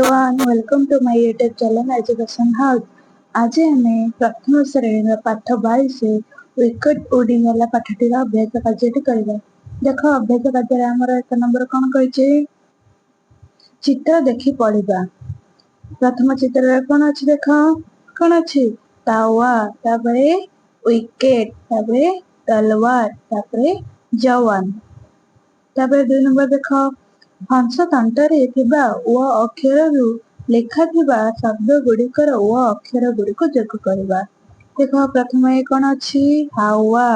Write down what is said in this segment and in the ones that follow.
everyone, welcome to my YouTube channel Education House। आज ଆମେ ପ୍ରଥମ ଶ୍ରେଣୀର ପାଠ 22 ୱିକେଟ୍ ଉଡିଂ वाला ପାଠଟିର ଅଭ୍ୟାସ କାର୍ଯ୍ୟଟି କରିବା। ଦେଖ ଅଭ୍ୟାସ କାର୍ଯ୍ୟରେ ଆମର 1 ନମ୍ବର କ'ଣ କହିଛି, ଚିତ୍ର ଦେଖି ପଢିବା। ପ୍ରଥମ ଚିତ୍ରରେ କ'ଣ ଅଛି ଦେଖ, କ'ଣ ଅଛି ତାୱା, ତାପରେ ୱିକେଟ୍, ତାପରେ ତଲୱାର, ତାପରେ ଜୱାନ। ତାପରେ 2 ନମ୍ବର ଦେଖ, ହଂସ ତନ୍ତରେ ଥିବା ୱ ଅକ୍ଷରରୁ ଲେଖାଥିବା ଶବ୍ଦ ଗୁଡ଼ିକର ୱ ଅକ୍ଷର ଗୁଡ଼ିକୁ ଯୋଗ କରିବା। ଦେଖ ପ୍ରଥମେ କ'ଣ ଅଛି ହାୱା,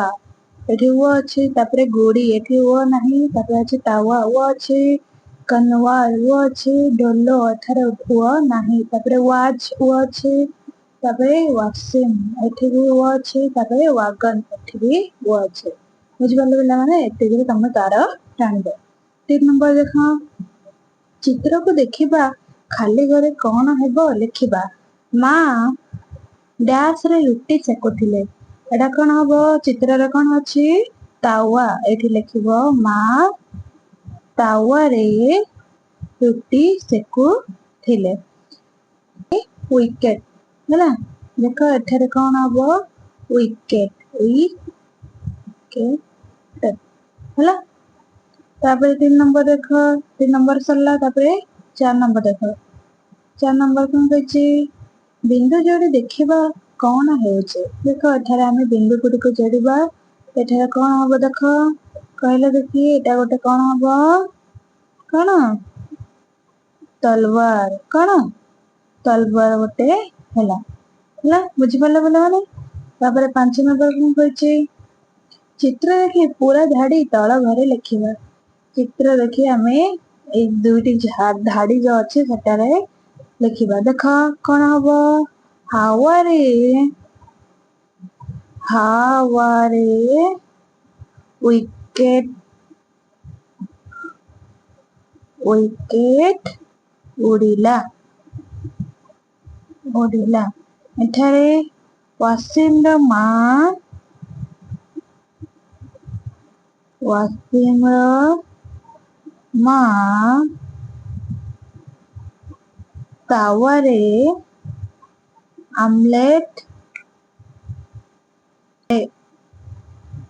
ଏଠି ୱ ଅଛି, ତାପରେ ଗୁଡ଼ି ଏଠି ୱ ନାହିଁ, ତାପରେ ଅଛି ତାୱା ୱ ଅଛି, କନୱାର ୱ ଅଛି, ଢୋଲ ଏଠାରେ ୱ ନାହିଁ, ତାପରେ ୱାଚ୍ ୱ ଅଛି, ତାପରେ ୱାସିମ ଏଠି ବି ୱ ଅଛି, ତାପରେ ୱାଗନ ଏଠି ବି ୱ ଅଛି। ବୁଝିପାରିଲେ ପିଲାମାନେ, ଏତିକିରେ ତମେ ତାର ଟାଣିବ। 3 ନମ୍ବର ଦେଖ, ଚିତ୍ରକୁ ଦେଖିବା ଖାଲି ଘରେ କ'ଣ ହେବ ଲେଖିବା। ମା ଡ୍ୟାସରେ ରୁଟି ସେକୁଥିଲେ। ଏଟା କ'ଣ ହବ, ଚିତ୍ରରେ କ'ଣ ଅଛି ତାୱା, ଏଠି ଲେଖିବ ମା ତାୱାରେ ରୁଟି ସେକୁଥିଲେ। ୱିକେଟ୍ ହେଲା, ଦେଖ ଏଠାରେ କ'ଣ ହବ ୱିକେଟ୍, ୱିକେଟ୍ ହେଲା। ତାପରେ 3 ନମ୍ବର ଦେଖ, 3 ନମ୍ବର ସରିଲା, ତାପରେ 4 ନମ୍ବର ଦେଖ। 4 ନମ୍ବର କ'ଣ କହିଛି, ବିନ୍ଦୁ ଯୋଡ଼ି ଦେଖିବା କ'ଣ ହେଉଛି। ଦେଖ ଏଠାରେ ଆମେ ବିନ୍ଦୁ ଗୁଡ଼ିକୁ ଯୋଡ଼ିବା। ଏଠାରେ କ'ଣ ହବ ଦେଖ, କହିଲେ ଦେଖି, ଏଟା ଗୋଟେ କ'ଣ ହବ, କ'ଣ ତଲୱାର, କ'ଣ ତଲୱାର ଗୋଟେ ହେଲା। ବୁଝିପାରିଲ ପିଲାମାନେ। ତାପରେ 5 ନମ୍ବର କ'ଣ କହିଛି, ଚିତ୍ର ଦେଖି ପୁରା ଧାଡ଼ି ତଳ ଘରେ ଲେଖିବା। ଚିତ୍ର ଦେଖି ଆମେ ଏଇ ଦୁଇଟି ଧାଡ଼ି ଯୋଉ ଅଛି ସେଟାରେ ଲେଖିବା। ଦେଖ କ'ଣ ହବ, ହାୱାରେ ୱିକେଟ୍ ଉଡ଼ିଲା। ଏଠାରେ ୱାସିମର ମା ତାୱାରେ ଆମଲେଟ୍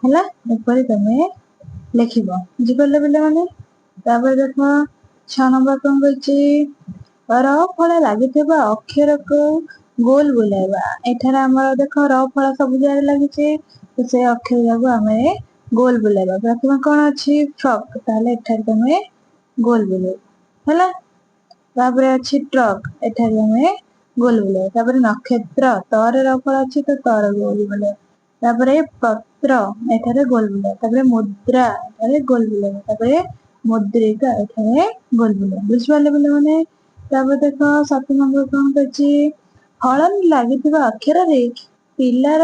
ହେଲା, ଏପରି ତମେ ଲେଖିବ। ବୁଝିପାରିଲେ ପିଲାମାନେ। ତାପରେ ଦେଖ 6 ନମ୍ବର କ'ଣ କହିଛି, ର ଫଳ ଲାଗିଥିବା ଅକ୍ଷରକୁ ଗୋଲ ବୁଲାଇବା। ଏଠାରେ ଆମର ଦେଖ ର ଫଳ ସବୁ ଜାଗାରେ ଲାଗିଛି, ତ ସେ ଅକ୍ଷର ଯାକୁ ଆମେ ଗୋଲ ବୁଲାଇବା। ପ୍ରଥମେ କ'ଣ ଅଛି ଫ୍ରକ୍, ତାହେଲେ ଏଠାରେ ତମେ ଗୋଲ ବୁଲେଇବ ହେଲା। ତାପରେ ଅଛି ଟ୍ରକ୍, ଏଠାରେ ଆମେ ଗୋଲ ବୁଲେଇବା। ତାପରେ ନକ୍ଷତ୍ର, ତରେ ର ଫଳ ଅଛି ତ ତର ଗୋଲ ବୁଲେଇବା। ତାପରେ ପତ୍ର, ଏଠାରେ ଗୋଲ ବୁଲେଇବା। ତାପରେ ମୁଦ୍ରା, ଏଠାରେ ଗୋଲ ବୁଲେଇବା। ତାପରେ ମୁଦ୍ରିକା, ଏଠାରେ ଗୋଲ ବୁଲେଇବା। ବୁଝିପାରିଲେ ପିଲାମାନେ। ତାପରେ ଦେଖ 7 ନମ୍ବର କ'ଣ କହିଛି, ହଳନ ଲାଗିଥିବା ଅକ୍ଷରରେ ପିଲାର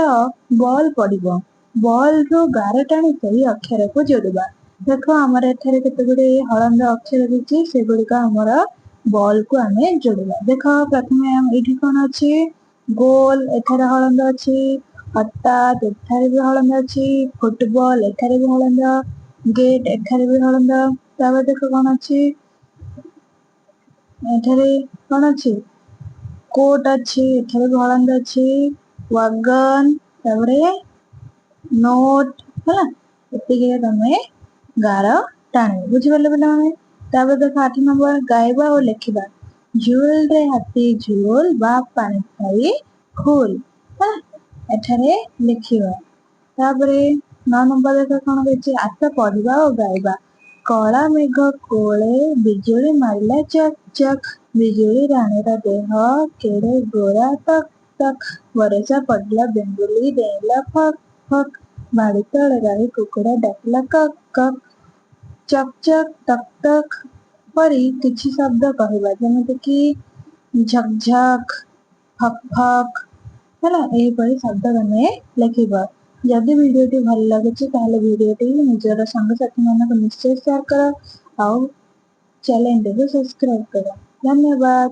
ବଲ୍ ପଡ଼ିବ, ବଲରୁ ଗାର ଟାଣି ସେହି ଅକ୍ଷରକୁ ଯୋଡ଼ିବା। ଦେଖ ଆମର ଏଠାରେ କେତେ ଗୁଡ଼ିଏ ହଳନ୍ଦର ଅକ୍ଷର ଦେଇଛି, ସେଗୁଡ଼ିକ ଆମର ବଲକୁ ଆମେ ଯୋଡ଼ିବା। ଦେଖ ପ୍ରଥମେ ଏଇଠି କ'ଣ ଅଛି ଗୋଲ, ଏଠାରେ ହଳନ୍ଦ ଅଛି, ହଠାତ୍ ଏଠାରେ ବି ହଳନ୍ଦ ଅଛି, ଫୁଟବଲ ଏଠାରେ ବି ହଳନ୍ଦ, ଗେଟ୍ ଏଠାରେ ବି ହଳନ୍ଦ। ତାପରେ ଦେଖ କ'ଣ ଅଛି, ଏଠାରେ କ'ଣ ଅଛି କୋଟ୍ ଅଛି, ଏଠାରେ ବି ହଳନ୍ଦ ଅଛି, ୱାଗନ, ତାପରେ ନୋଟ୍ ହେଲା। ଏତିକିରେ ତମେ ଗାର ଟାଣିବ। ବୁଝିପାରିଲେ ପିଲାମାନେ। ତାପରେ ଦେଖ 8 ନମ୍ବର ଗାଇବା ଓ ଲେଖିବା। ଝୁଲରେ ହାତୀ ଝୁଲ ବା ପାଣି ଖାଇ ଫୁଲ ହେଲା, ଏଠାରେ ଲେଖିବା। ତାପରେ 9 ନମ୍ବର ଦେଖ କ'ଣ କହିଛି, ଆସ ପଢିବା ଓ ଗାଇବା। କଳା ମେଘ କୋଳେ ବିଜୁଳି ମାରିଲା ଚକ୍ ଚକ୍, ବିଜୁଳି ରାଣୀର ଦେହ କେଡ଼େ ଗୋରା ତକ୍ ତକ୍, ବରଷା ପଡ଼ିଲା ବେଙ୍ଗୁଲି ଡେଇଁଲା ଫକ୍ ଫକ୍, ବାଡ଼ି ତଳେ ରହି କୁକୁଡ଼ା ଡାକିଲା କକ୍ କକ୍, ଚକ୍ ଚକ୍ ତକ୍ ତକ୍ ପରି କିଛି ଶବ୍ଦ କହିବା, ଯେମିତିକି ଝକ୍ ଝକ୍, ଫକ୍ ଫକ୍ ହେଲା। ଏହିପରି ଶବ୍ଦ ତମେ ଲେଖିବ। ଯଦି ଭିଡ଼ିଓଟି ଭଲ ଲାଗୁଛି ତାହେଲେ ଭିଡ଼ିଓଟି ନିଜର ସାଙ୍ଗସାଥିମାନଙ୍କୁ ନିଶ୍ଚୟ ସେୟାର କର, ଆଉ ଚ୍ୟାନେଲଟିକୁ ସବସ୍କ୍ରାଇବ କର। ଧନ୍ୟବାଦ।